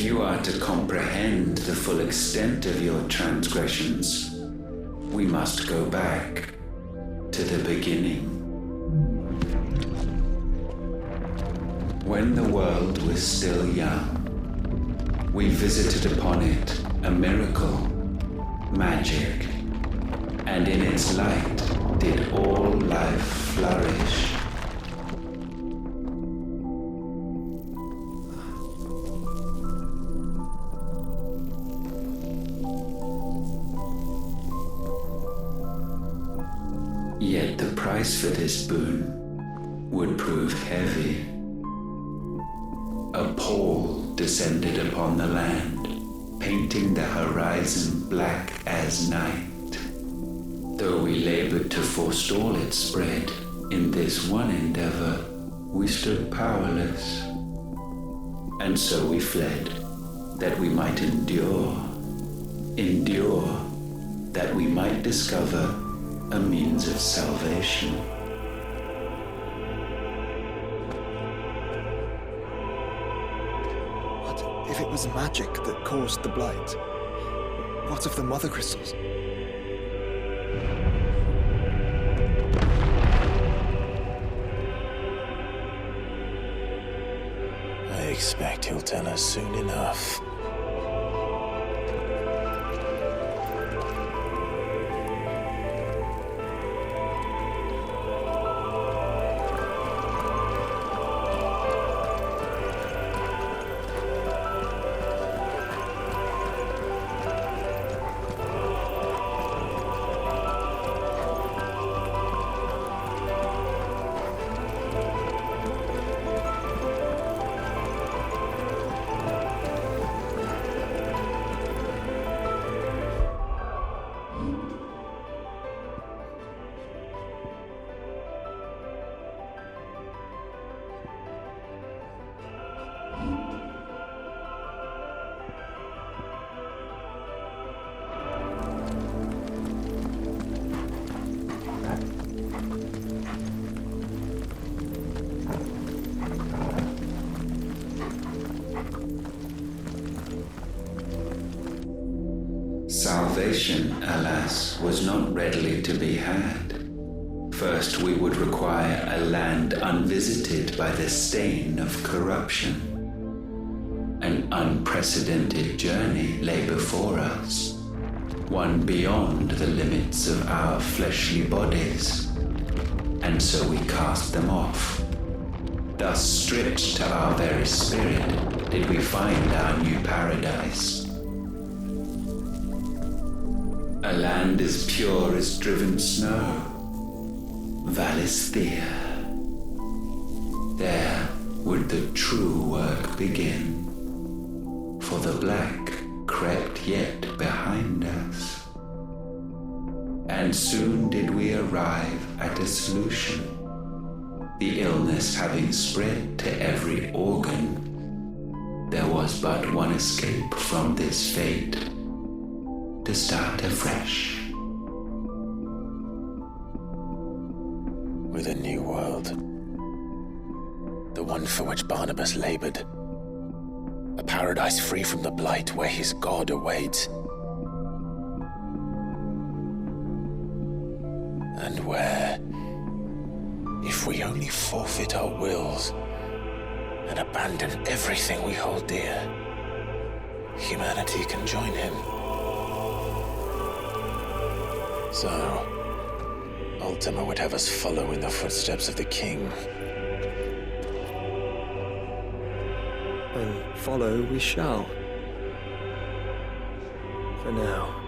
you are to comprehend the full extent of your transgressions, we must go back to the beginning. When the world was still young, we visited upon it a miracle, magic, and in its light did all life flourish. Yet the price for this boon would prove heavy. A pall descended upon the land, painting the horizon black as night. Though we labored to forestall its spread, in this one endeavor we stood powerless. And so we fled, that we might endure, that we might discover a means of salvation. What if it was magic that caused the blight? What of the mother crystals? I expect he'll tell us soon enough. Salvation, alas, was not readily to be had. First, we would require a land unvisited by the stain of corruption. An unprecedented journey lay before us, one beyond the limits of our fleshly bodies. And so we cast them off. Thus, stripped to our very spirit, did we find our new paradise. A land as pure as driven snow, Valisthea. There would the true work begin, for the black crept yet behind us. And soon did we arrive at a solution, the illness having spread to every organ. There was but one escape from this fate, to start afresh. With a new world. The one for which Barnabas labored. A paradise free from the blight where his God awaits. And where, if we only forfeit our wills and abandon everything we hold dear, humanity can join him. So, Ultima would have us follow in the footsteps of the king. And follow we shall. For now.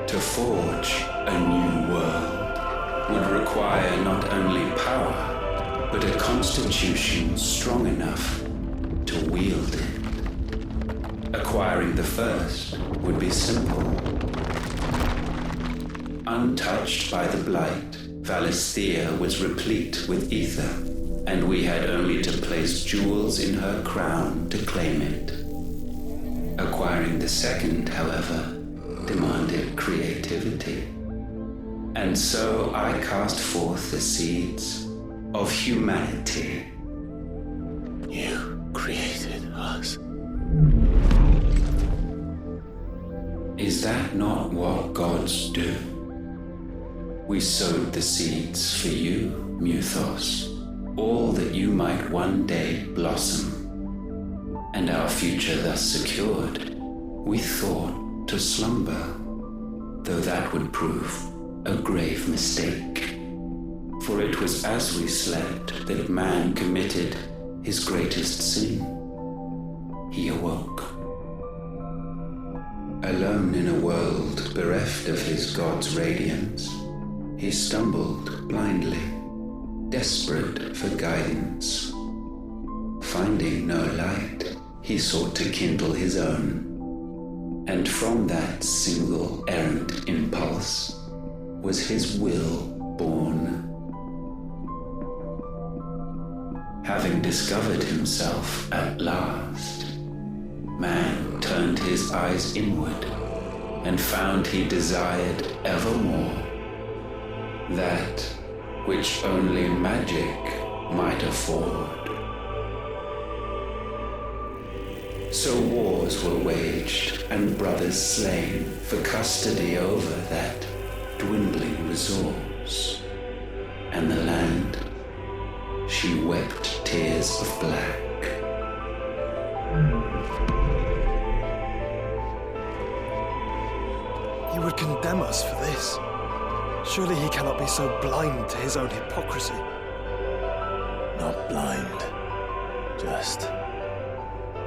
To forge a new world would require not only power, but a constitution strong enough to wield it. Acquiring the first would be simple. Untouched by the blight, Valisthea was replete with ether, and we had only to place jewels in her crown to claim it. Acquiring the second, however, demanded creativity. And so I cast forth the seeds of humanity. You created us. Is that not what gods do? We sowed the seeds for you, Muthos, all that you might one day blossom. And our future thus secured, we thought to slumber, though that would prove a grave mistake. For it was as we slept that man committed his greatest sin. He awoke. Alone in a world bereft of his god's radiance, he stumbled blindly, desperate for guidance. Finding no light, he sought to kindle his own, and from that single errant impulse was his will born. Having discovered himself at last, man turned his eyes inward and found he desired evermore that which only magic might afford. So wars were waged and brothers slain for custody over that dwindling resource, and the land, she wept tears of black. He would condemn us for this. Surely he cannot be so blind to his own hypocrisy. Not blind, just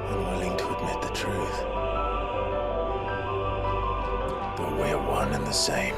unwilling to admit the truth. But we're one and the same.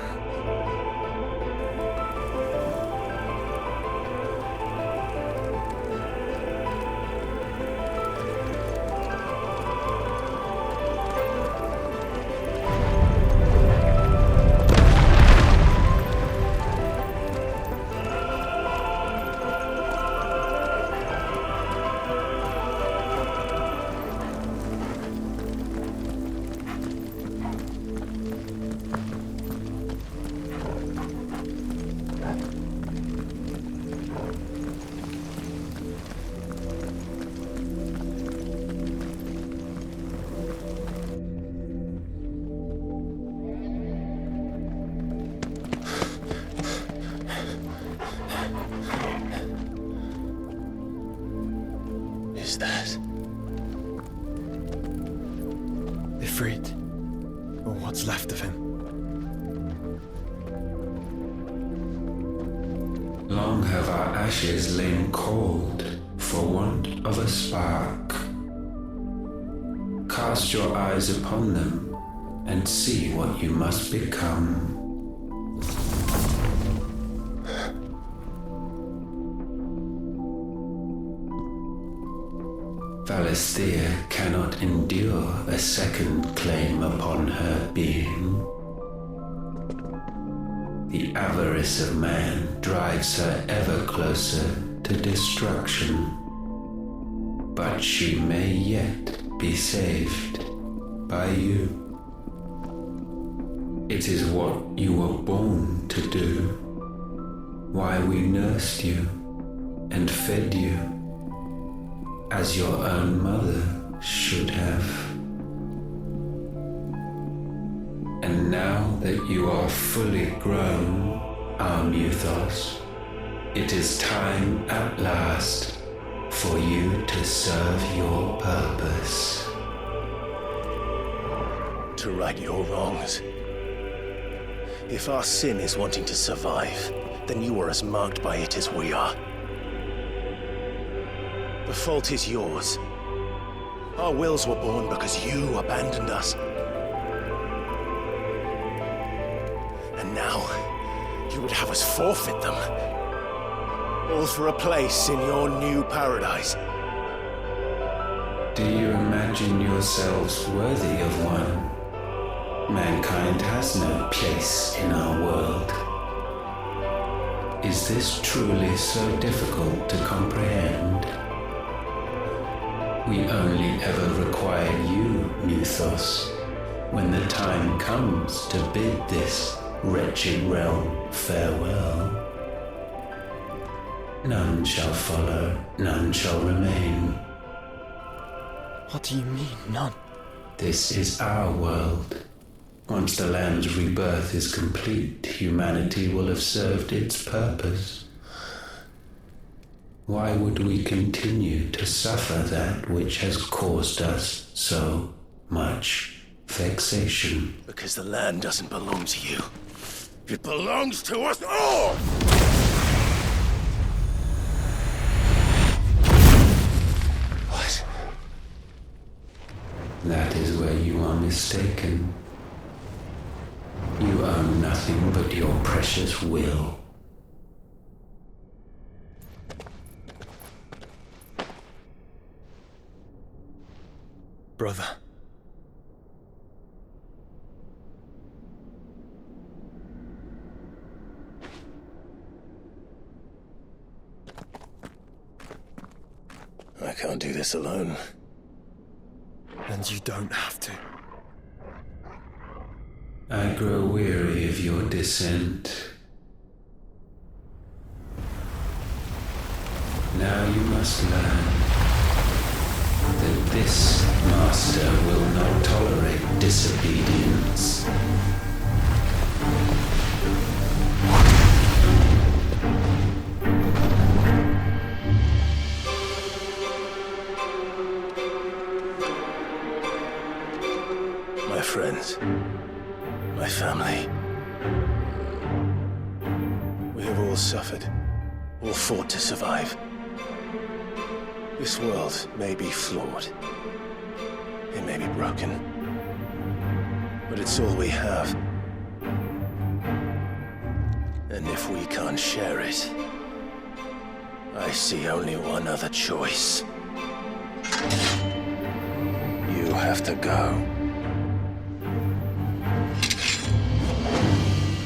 Is that Ifrit, or what's left of him. Long have our ashes lain cold for want of a spark. Cast your eyes upon them and see what you must become. Valisthea cannot endure a second claim upon her being. The avarice of man drives her ever closer to destruction, but she may yet be saved by you. It is what you were born to do, why we nursed you and fed you as your own mother should have. And now that you are fully grown, our Muthos, it is time at last for you to serve your purpose. to right your wrongs? If our sin is wanting to survive, then you are as marked by it as we are. The fault is yours. Our wills were born because you abandoned us. And now, you would have us forfeit them. All for a place in your new paradise. Do you imagine yourselves worthy of one? Mankind has no place in our world. Is this truly so difficult to comprehend? We only ever require you, Mythos, when the time comes to bid this wretched realm farewell. None shall follow, none shall remain. What do you mean, none? This is our world. Once the land's rebirth is complete, humanity will have served its purpose. Why would we continue to suffer that which has caused us so much vexation? Because the land doesn't belong to you. It belongs to us all! What? That is where you are mistaken. You own nothing but your precious will. Brother. I can't do this alone. And you don't have to. I grow weary of your dissent. Now you must learn that this master will not tolerate disobedience. My friends, my family. We have all suffered, all fought to survive. This world may be flawed. It may be broken. But it's all we have. And if we can't share it, I see only one other choice. You have to go.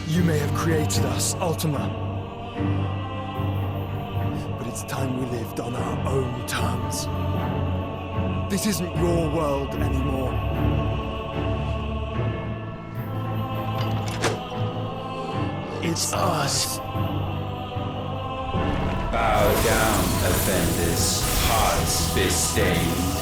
You may have created us, Ultima. But it's time we lived on our own terms. This isn't your world anymore. It's ours. Bow down, offenders, hearts be stained.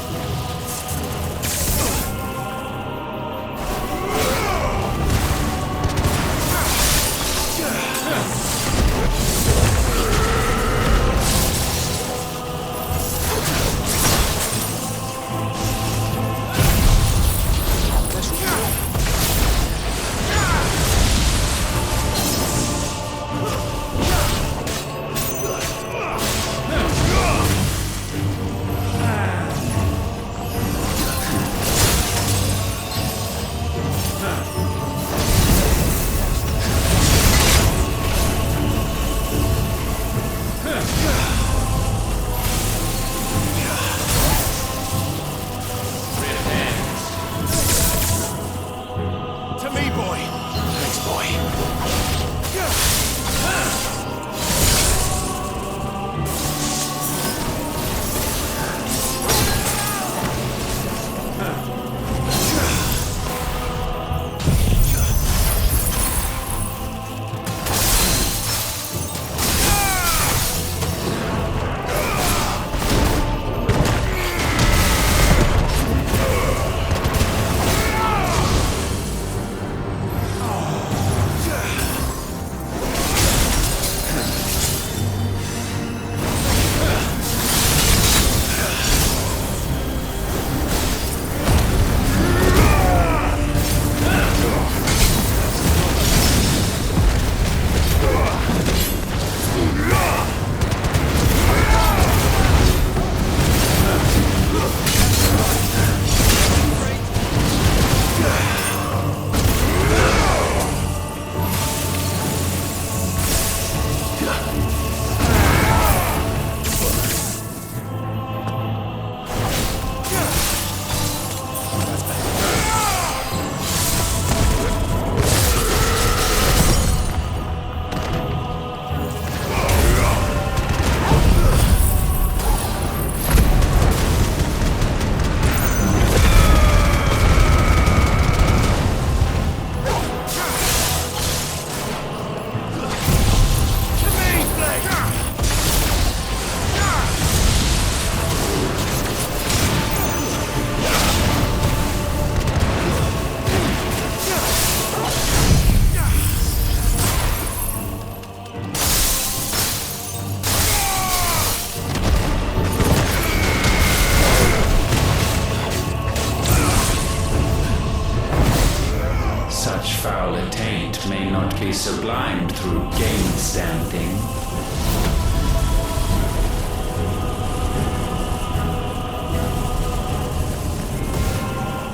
cannot be sublimed through game standing.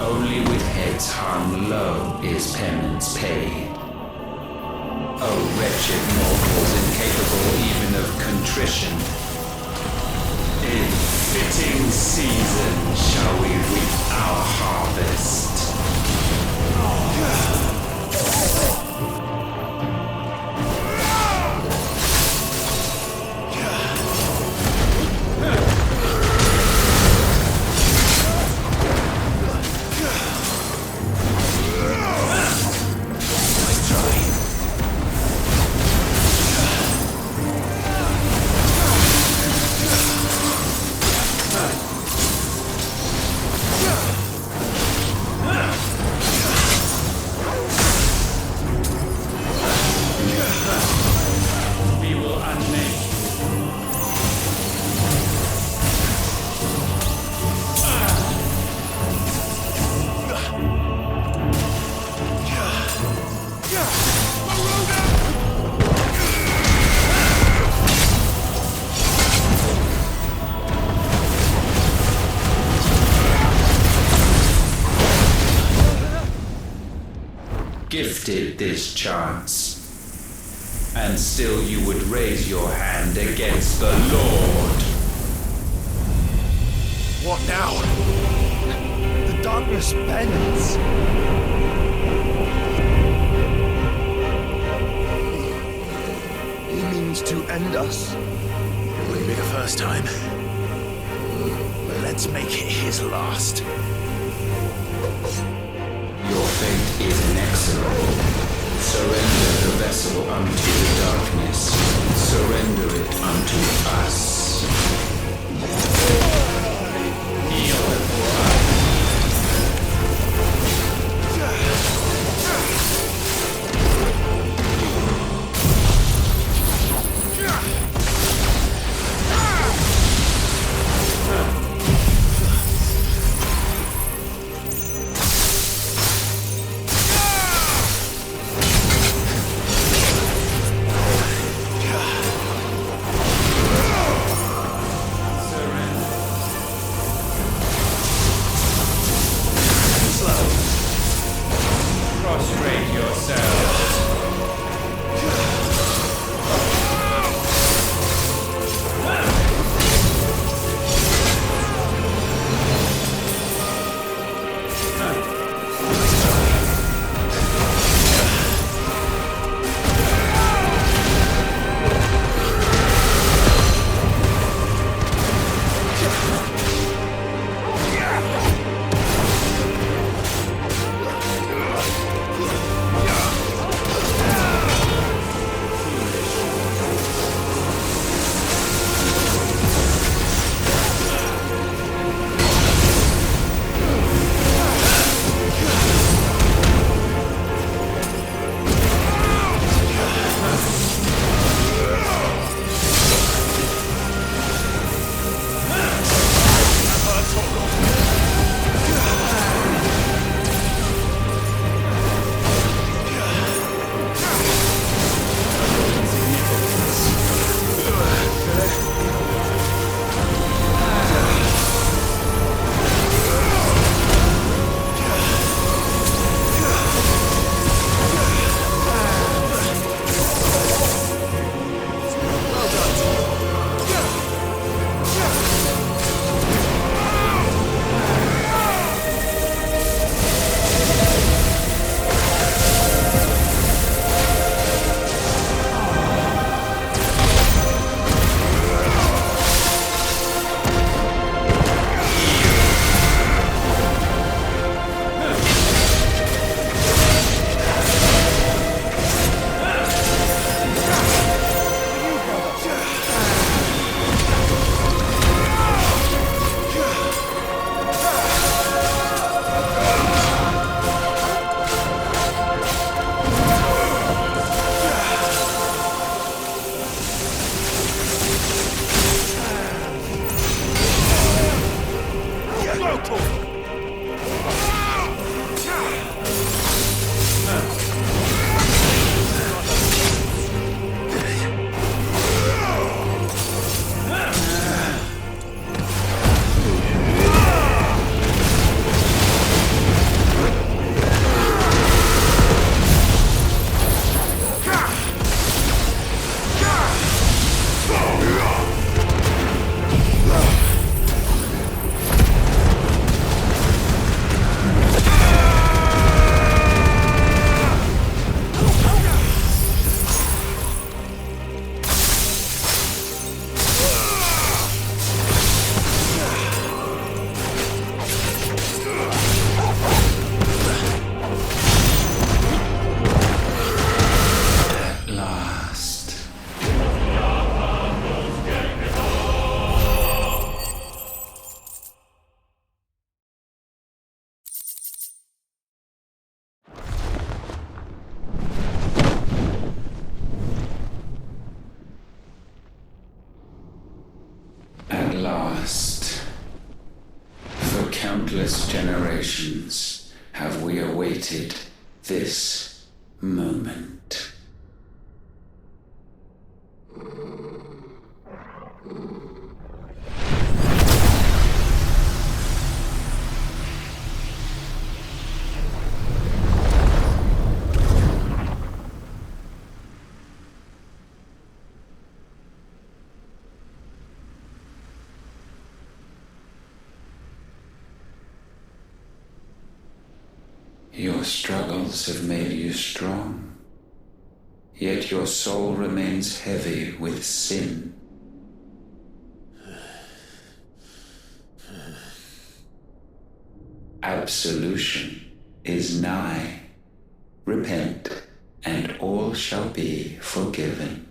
Only with heads hung low is penance paid. O wretched mortals incapable even of contrition, in fitting season shall we reap our harvest. Gifted this chance, and still you would raise your hand against the Lord. What now? The darkness bends. He means to end us. It wouldn't be the first time. But let's make it his last. Your fate is inexorable. Surrender the vessel unto the darkness. Surrender it unto us. Heal for us. generations have we awaited this moment. Your struggles have made you strong, yet your soul remains heavy with sin. Absolution is nigh. Repent, and all shall be forgiven.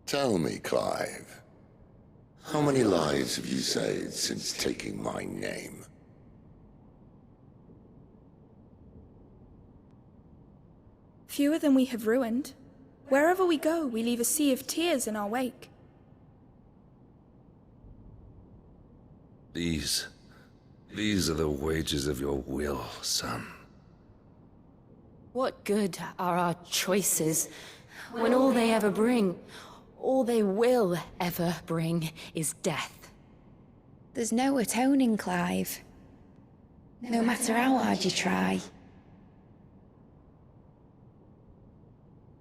Tell me, Clive, how many lives have you saved since taking my name? Fewer than we have ruined. Wherever we go, we leave a sea of tears in our wake. These are the wages of your will, son. What good are our choices when all they ever bring, all they will ever bring, is death? There's no atoning, Clive. No matter how hard you try.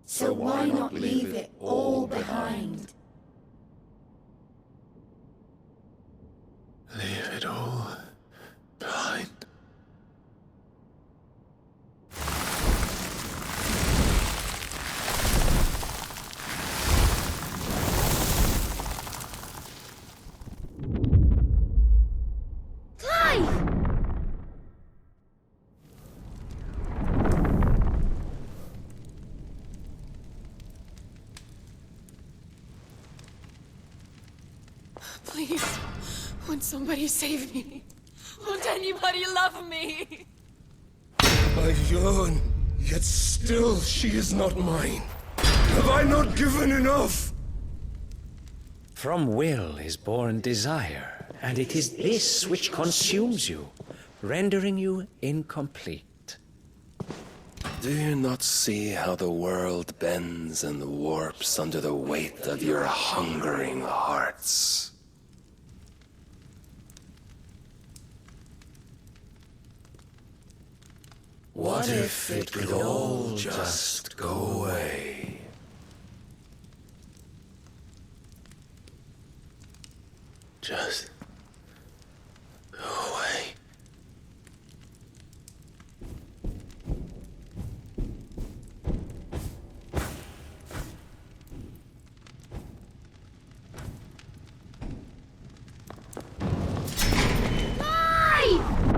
So why not leave it all behind? Leave it all behind. Please, won't somebody save me? Won't anybody love me? I yearn, yet still she is not mine. Have I not given enough? From will is born desire, and it is this which consumes you, rendering you incomplete. Do you not see how the world bends and warps under the weight of your hungering hearts? What if it could all just go away? Just go away.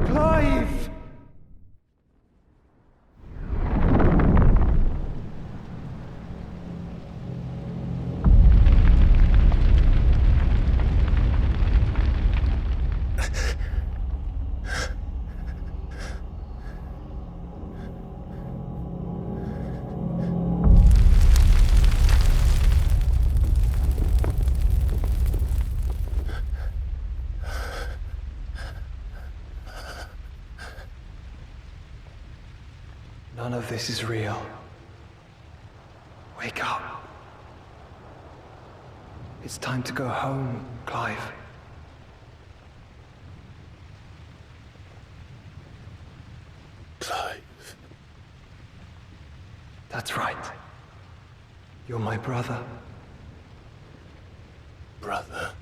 Clive! None of this is real. Wake up. It's time to go home, Clive. Clive. That's right. You're my brother. Brother.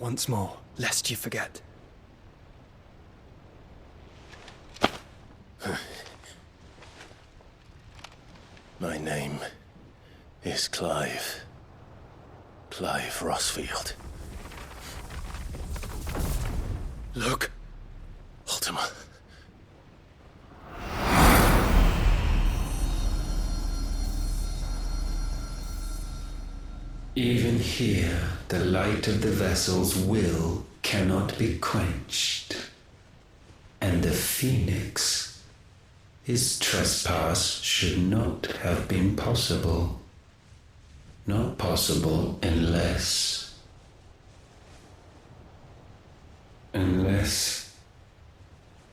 once more, lest you forget. My name is Clive. Clive Rossfield. Look. Ultima. Even here, the light of the vessel's will cannot be quenched. And the Phoenix, his trespass should not have been possible. Not possible unless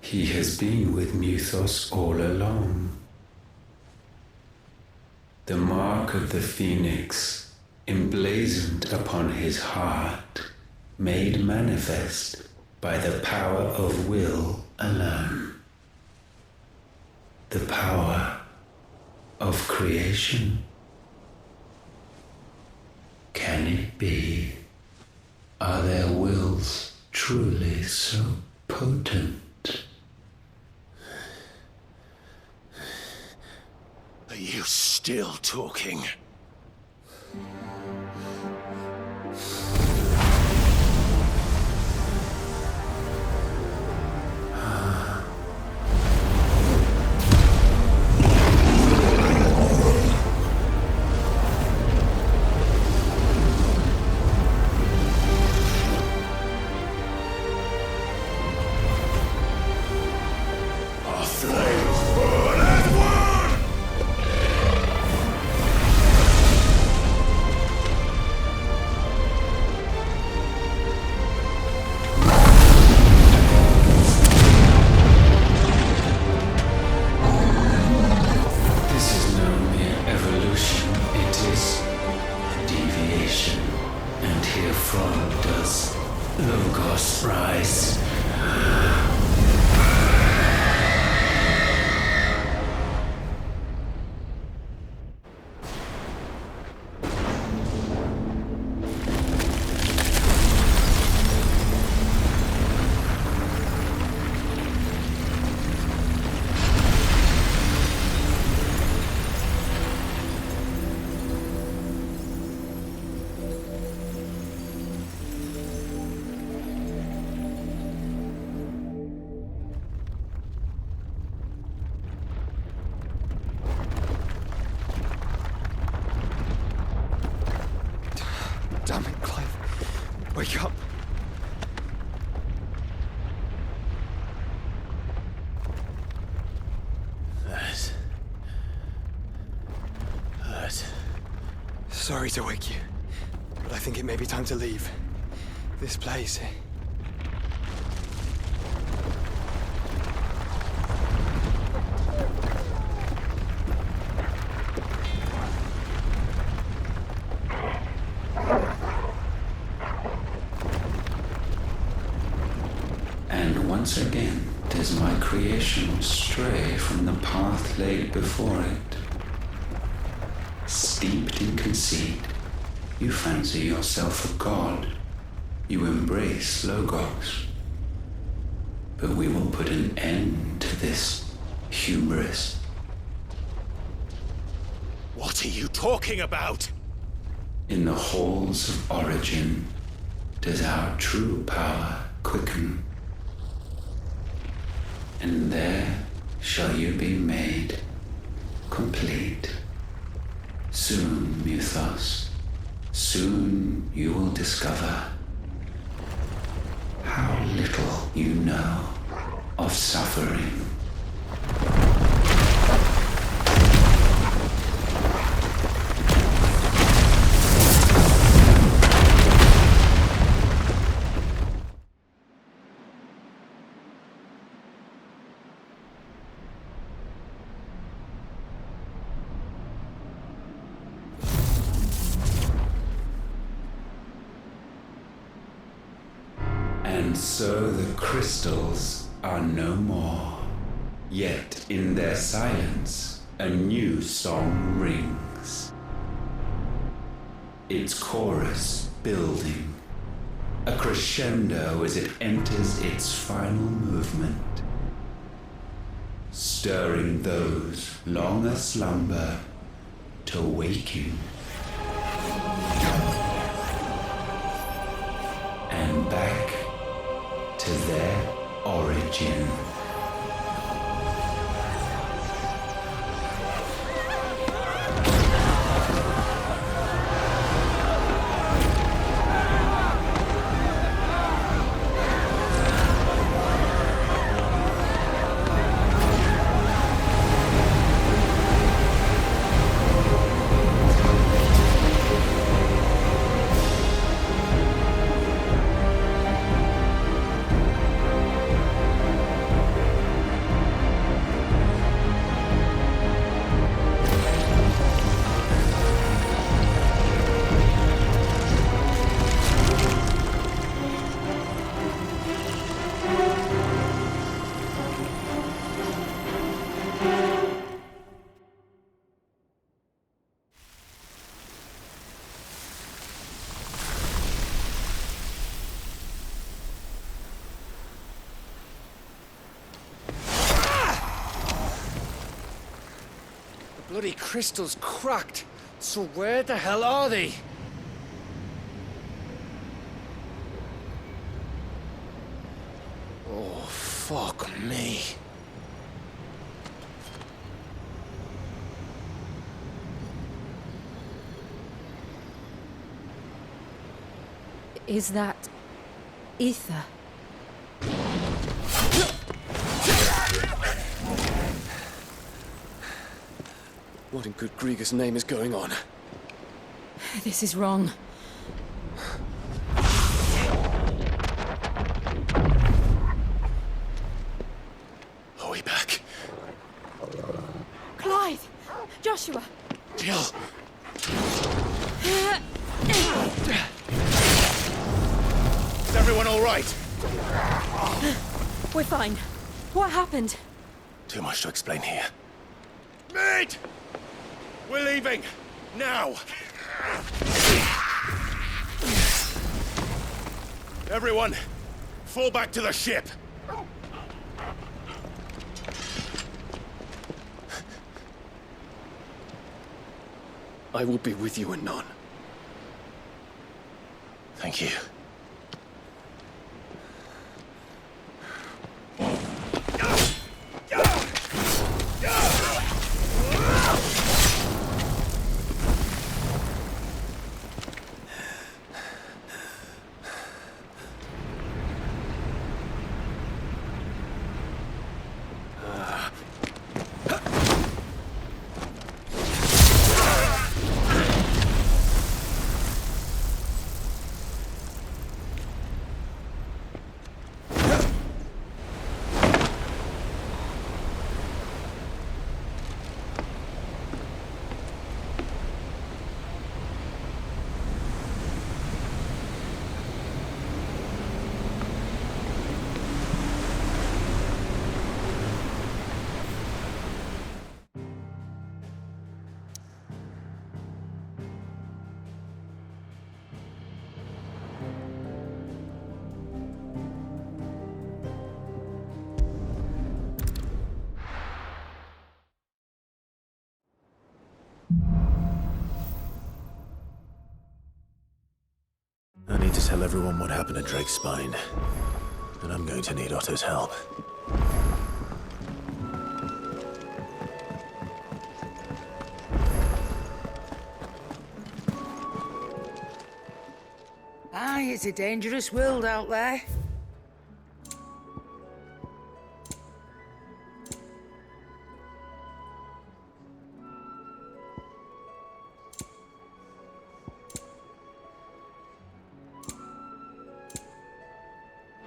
he has been with Muthos all along. The mark of the Phoenix, emblazoned upon his heart, made manifest by the power of will alone. The power of creation. Can it be? Are their wills truly so potent? Are you still talking? Damn it, Clive. Wake up. That hurt. Sorry to wake you, but I think it may be time to leave. This place. And once again does my creation stray from the path laid before it. Steeped in conceit, you fancy yourself a god. You embrace Logos. But we will put an end to this hubris. What are you talking about? In the halls of origin does our true power quicken. And there shall you be made complete. Soon, Muthos, soon you will discover how little you know of suffering. And so the crystals are no more. Yet in their silence, a new song rings. Its chorus building, a crescendo as it enters its final movement, stirring those long aslumber to waking, and back to their origin. Bloody crystal's cracked. So where the hell are they? Oh, fuck me. Is that ether? What in good Grieger's name is going on? This is wrong. Are we back? Clive! Joshua! Jill! Is everyone all right? We're fine. What happened? Too much to explain here. Mate! We're leaving! Now! Everyone, fall back to the ship! I will be with you anon. Thank you. I need to tell everyone what happened at Drake's Spine. And I'm going to need Otto's help. Aye, it's a dangerous world out there.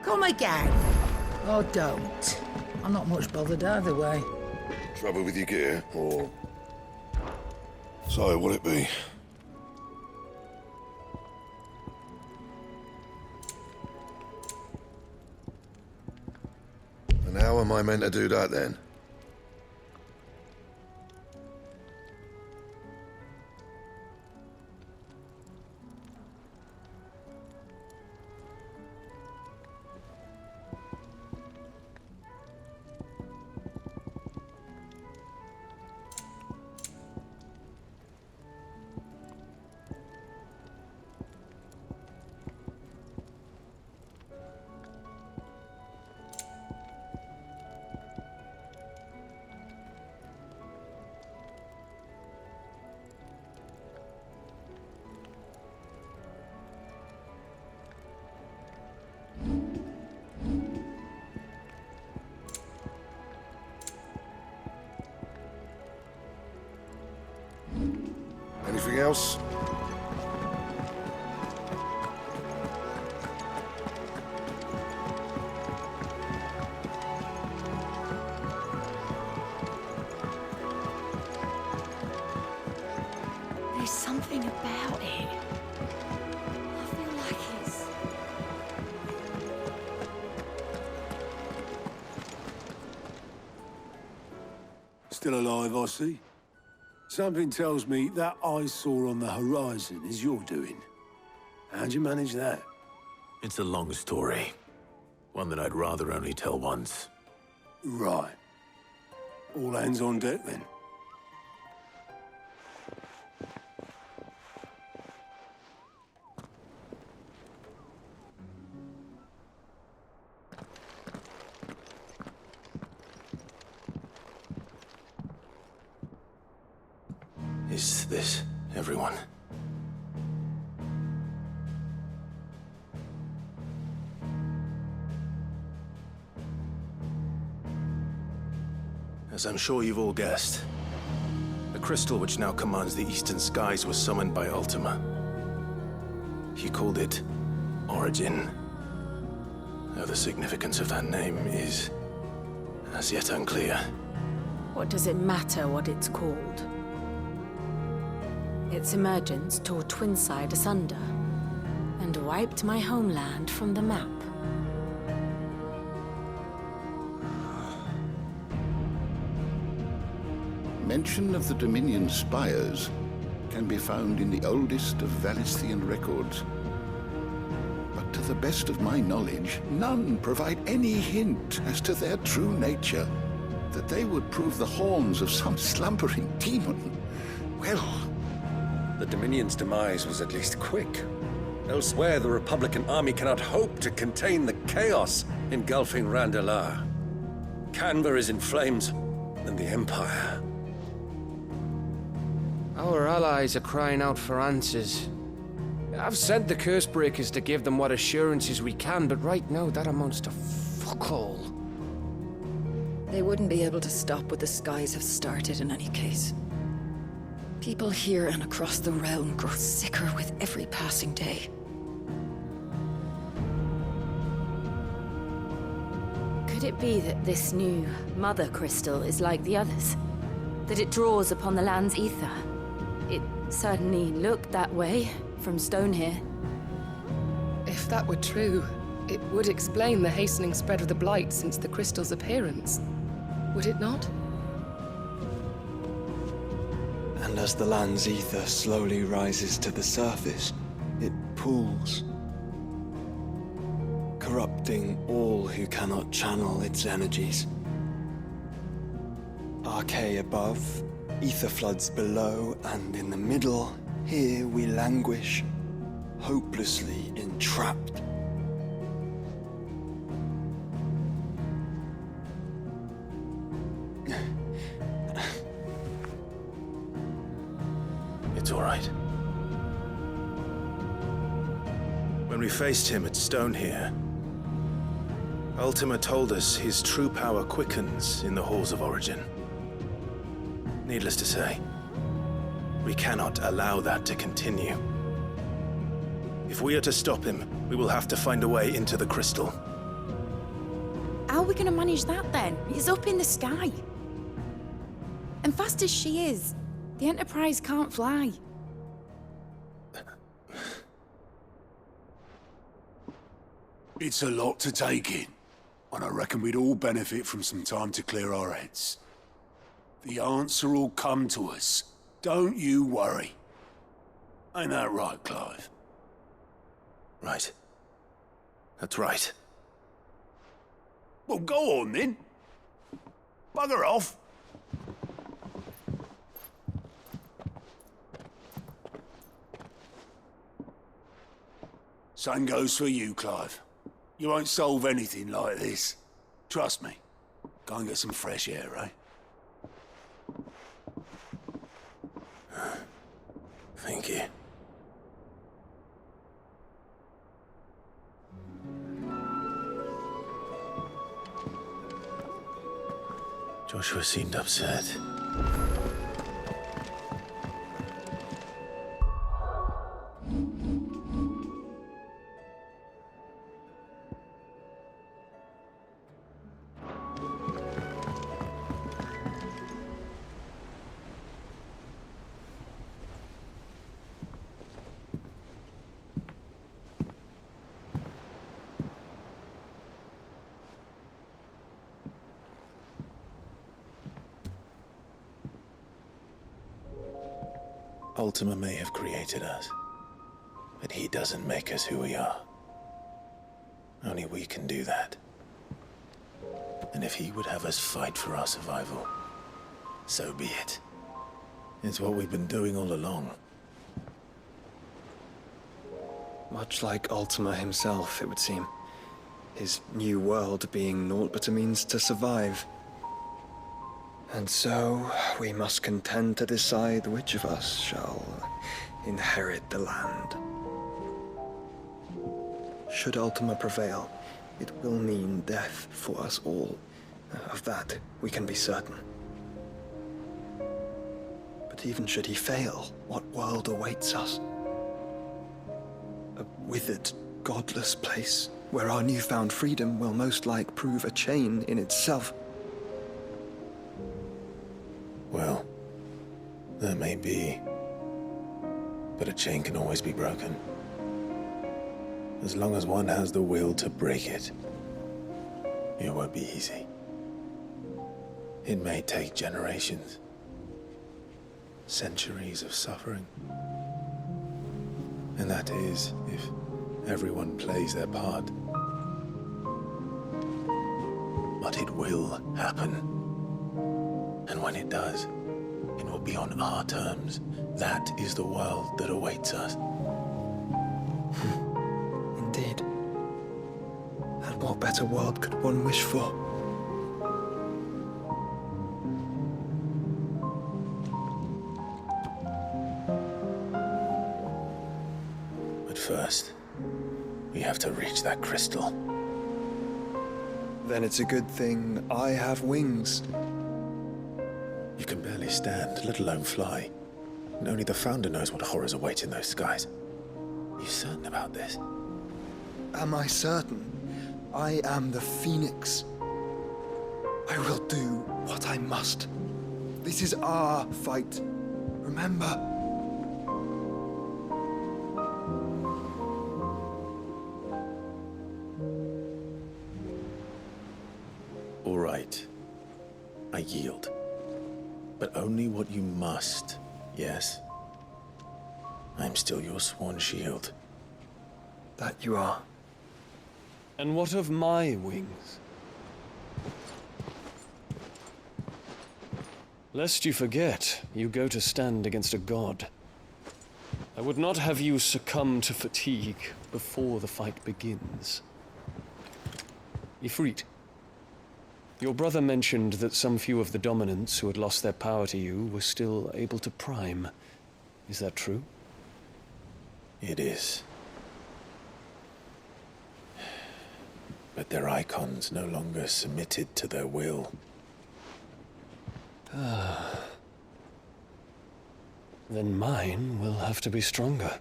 Come again. Or don't. I'm not much bothered either way. Trouble with your gear, or... So, what'll it be? And how am I meant to do that, then? else? There's something about it. I feel like it's... Still alive, I see. Something tells me that eyesore on the horizon is your doing. How'd you manage that? It's a long story. One that I'd rather only tell once. Right. All hands on deck, then. Is this everyone? As I'm sure you've all guessed, the crystal which now commands the eastern skies was summoned by Ultima. He called it Origin. Though the significance of that name is as yet unclear. What does it matter what it's called? Its emergence tore Twinside asunder and wiped my homeland from the map. Mention of the Dominion spires can be found in the oldest of Valisthian records. But to the best of my knowledge, none provide any hint as to their true nature. That they would prove the horns of some slumbering demon. Well, the Dominion's demise was at least quick. Elsewhere, the Republican army cannot hope to contain the chaos engulfing Randalar. Canva is in flames, and the Empire. Our allies are crying out for answers. I've sent the Cursebreakers to give them what assurances we can, but right now that amounts to fuck all. They wouldn't be able to stop what the skies have started in any case. People here and across the realm grow sicker with every passing day. Could it be that this new Mother Crystal is like the others? That it draws upon the land's ether? It certainly looked that way from stone here. If that were true, it would explain the hastening spread of the Blight since the crystal's appearance. Would it not? And as the land's ether slowly rises to the surface, it pools, corrupting all who cannot channel its energies. Archay above, ether floods below, and in the middle, here we languish, hopelessly entrapped. It's all right. When we faced him at Stone here, Ultima told us his true power quickens in the halls of Origin. Needless to say, we cannot allow that to continue. If we are to stop him, we will have to find a way into the crystal. How are we going to manage that then? It's up in the sky. And fast as she is, the Enterprise can't fly. It's a lot to take in, and I reckon we'd all benefit from some time to clear our heads. The answer will come to us. Don't you worry. Ain't that right, Clive? Right. That's right. Well, go on then. Bugger off. Same goes for you, Clive. You won't solve anything like this. Trust me. Go and get some fresh air, eh? Thank you. Joshua seemed upset. Ultima may have created us, but he doesn't make us who we are. Only we can do that. And if he would have us fight for our survival, so be it. It's what we've been doing all along. Much like Ultima himself, it would seem. His new world being naught but a means to survive. And so, we must contend to decide which of us shall inherit the land. Should Ultima prevail, it will mean death for us all. Of that, we can be certain. But even should he fail, what world awaits us? A withered, godless place, where our newfound freedom will most like prove a chain in itself. Well, that may be. But a chain can always be broken. As long as one has the will to break it, it won't be easy. It may take generations, centuries of suffering. And that is, if everyone plays their part. But it will happen. And when it does, it will be on our terms. That is the world that awaits us. Indeed. And what better world could one wish for? But first, we have to reach that crystal. Then it's a good thing I have wings. You can barely stand, let alone fly. And only the Founder knows what horrors await in those skies. Are you certain about this? Am I certain? I am the Phoenix. I will do what I must. This is our fight. Remember? All right. I yield. But only what you must, yes? I'm still your sworn shield. That you are. And what of my wings? Lest you forget, you go to stand against a god. I would not have you succumb to fatigue before the fight begins. Ifrit, your brother mentioned that some few of the dominants who had lost their power to you were still able to prime. Is that true? It is. But their icons no longer submitted to their will. Then mine will have to be stronger.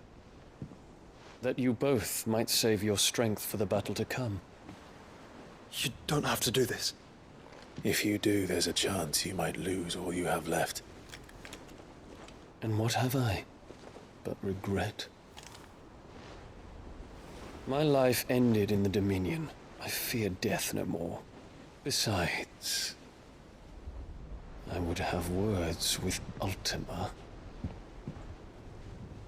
That you both might save your strength for the battle to come. You don't have to do this. If you do, there's a chance you might lose all you have left. And what have I but regret? My life ended in the Dominion. I fear death no more. Besides, I would have words with Ultima.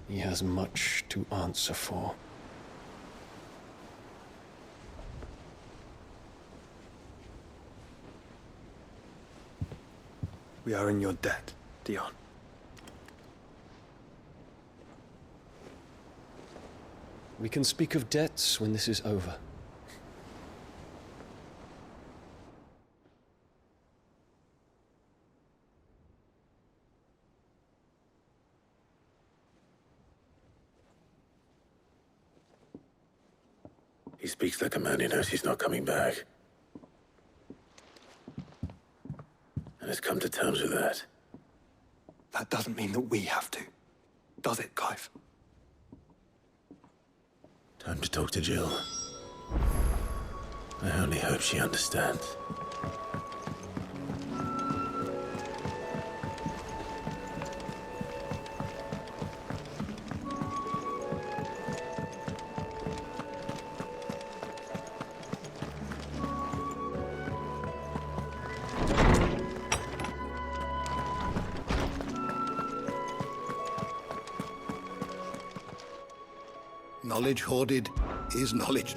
He has much to answer for. We are in your debt, Dion. We can speak of debts when this is over. He speaks like a man who knows he's not coming back. And has come to terms with that. That doesn't mean that we have to, does it, Clive? Time to talk to Jill. I only hope she understands. Knowledge hoarded is knowledge.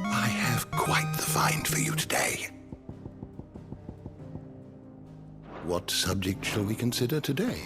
I have quite the find for you today. What subject shall we consider today?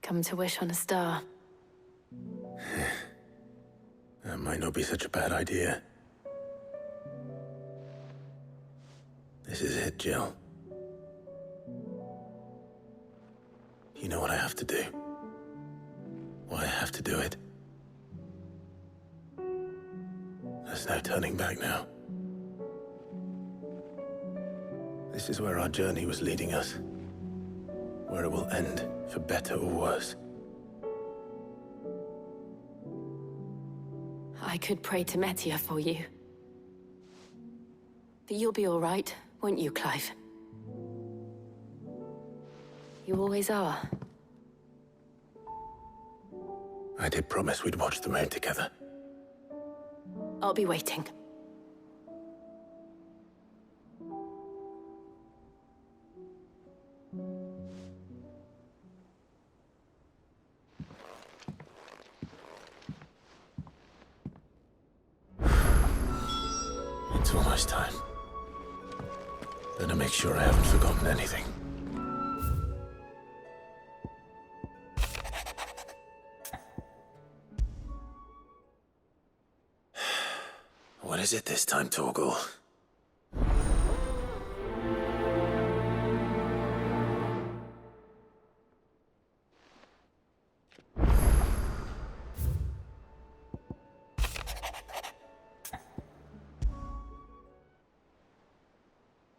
Come to wish on a star. That might not be such a bad idea. This is it, Jill. You know what I have to do. Why I have to do it. There's no turning back now. This is where our journey was leading us. Where it will end, for better or worse. I could pray to Metia for you. But you'll be all right, won't you, Clive? You always are. I did promise we'd watch the moon together. I'll be waiting. It's almost time. Better make sure I haven't forgotten anything. What is it this time, Torgal?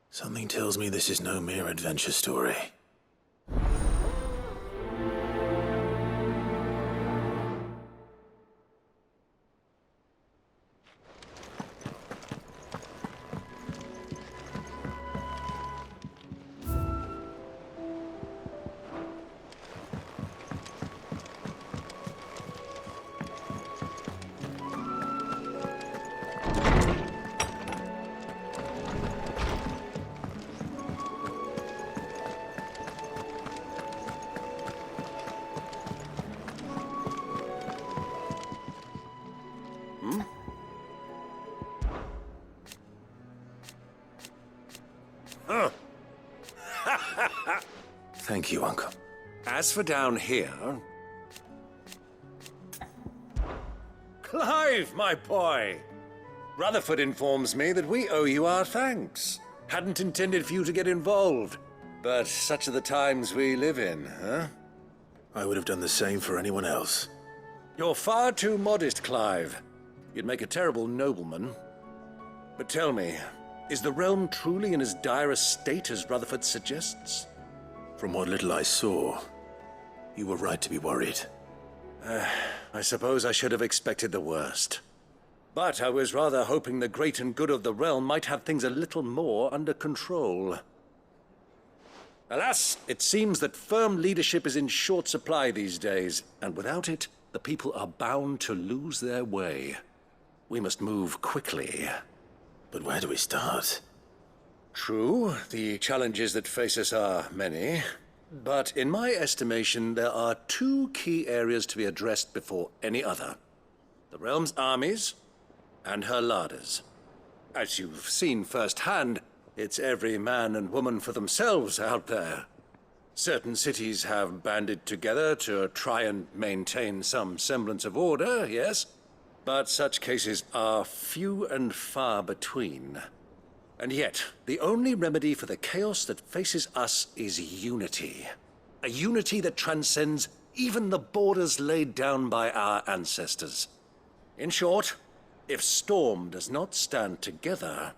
Something tells me this is no mere adventure story. Huh. Thank you, Uncle. As for down here... Clive, my boy! Rutherford informs me that we owe you our thanks. Hadn't intended for you to get involved. But such are the times we live in, huh? I would have done the same for anyone else. You're far too modest, Clive. You'd make a terrible nobleman. But tell me, is the realm truly in as dire a state as Rutherford suggests? From what little I saw, you were right to be worried. I suppose I should have expected the worst. But I was rather hoping the great and good of the realm might have things a little more under control. Alas, it seems that firm leadership is in short supply these days, and without it, the people are bound to lose their way. We must move quickly. But where do we start? True, the challenges that face us are many. But in my estimation, there are two key areas to be addressed before any other. The realm's armies and her larders. As you've seen firsthand, it's every man and woman for themselves out there. Certain cities have banded together to try and maintain some semblance of order, yes? But such cases are few and far between. And yet, the only remedy for the chaos that faces us is unity. A unity that transcends even the borders laid down by our ancestors. In short, if Storm does not stand together,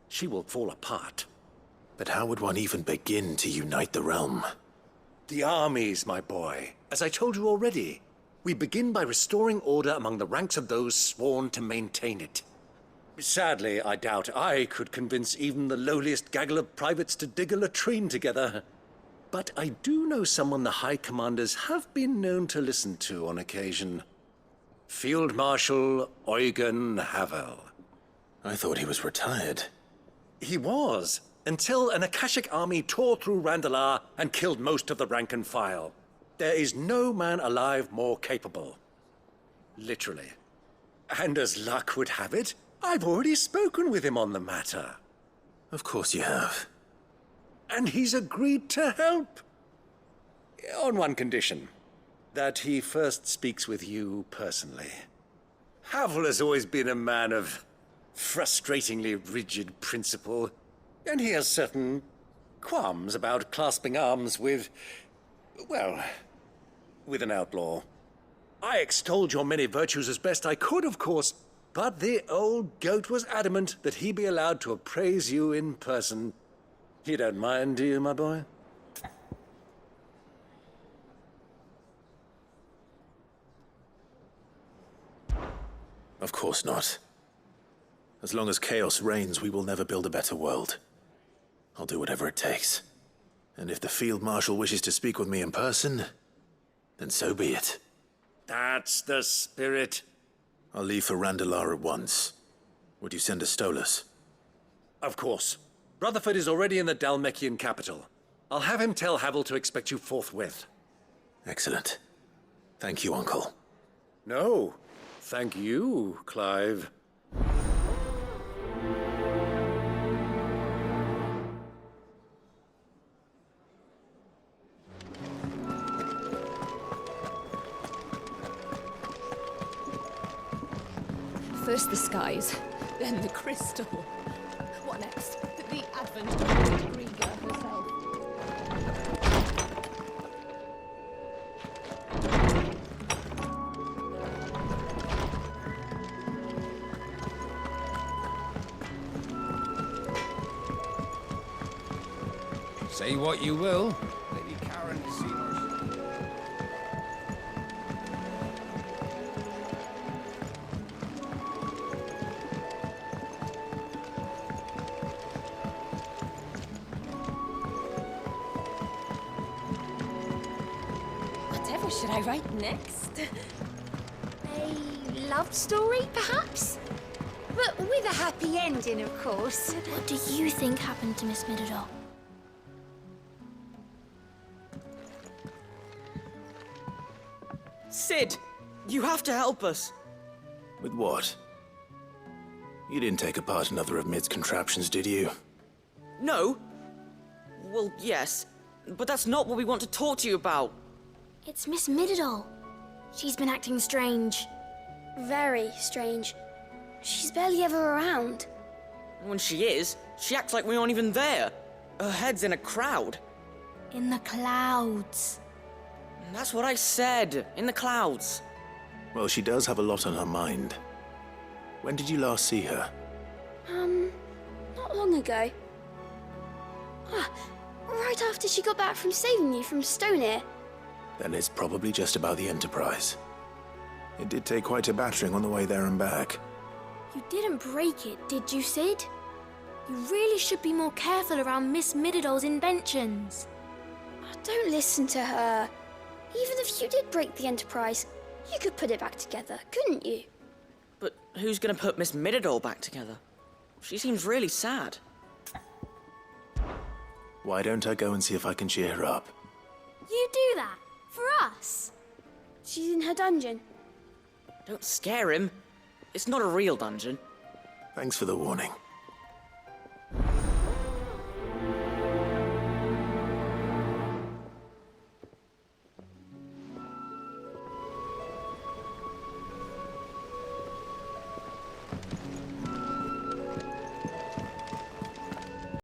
she will fall apart. But how would one even begin to unite the realm? The armies, my boy. As I told you already, we begin by restoring order among the ranks of those sworn to maintain it. Sadly, I doubt I could convince even the lowliest gaggle of privates to dig a latrine together. But I do know someone the High Commanders have been known to listen to on occasion. Field Marshal Eugen Havel. I thought he was retired. He was, until an Akashic army tore through Randalar and killed most of the rank and file. There is no man alive more capable. Literally. And as luck would have it, I've already spoken with him on the matter. Of course you have. And he's agreed to help. On one condition. That he first speaks with you personally. Havel has always been a man of frustratingly rigid principle, and he has certain qualms about clasping arms with, well, with an outlaw. I extolled your many virtues as best I could, of course, but the old goat was adamant that he be allowed to appraise you in person. You don't mind, do you, my boy? Of course not. As long as chaos reigns, we will never build a better world. I'll do whatever it takes. And if the Field Marshal wishes to speak with me in person, then so be it. That's the spirit. I'll leave for Randalar at once. Would you send a Stolas? Of course. Rutherford is already in the Dalmekian capital. I'll have him tell Havel to expect you forthwith. Excellent. Thank you, Uncle. No. Thank you, Clive. First the skies, then the crystal. What next? The advent of Griga herself. Say what you will, Lady Karen has seen us. Whatever should I write next? A love story, perhaps? But with a happy ending, of course. What do you think happened to Miss Midadol? Sid, you have to help us. With what? You didn't take apart another of Mid's contraptions, did you? No. Well, yes, but that's not what we want to talk to you about. It's Miss Midadol. She's been acting strange. Very strange. She's barely ever around. When she is, she acts like we aren't even there. Her head's in a crowd. In the clouds. That's what I said. In the clouds. Well, she does have a lot on her mind. When did you last see her? Not long ago. Right after she got back from saving you from Stoneir. Then it's probably just about the Enterprise. It did take quite a battering on the way there and back. You didn't break it, did you, Sid? You really should be more careful around Miss Midadol's inventions. Don't listen to her. Even if you did break the Enterprise, you could put it back together, couldn't you? But who's gonna put Miss Midadol back together? She seems really sad. Why don't I go and see if I can cheer her up? You do that? For us? She's in her dungeon. Don't scare him. It's not a real dungeon. Thanks for the warning.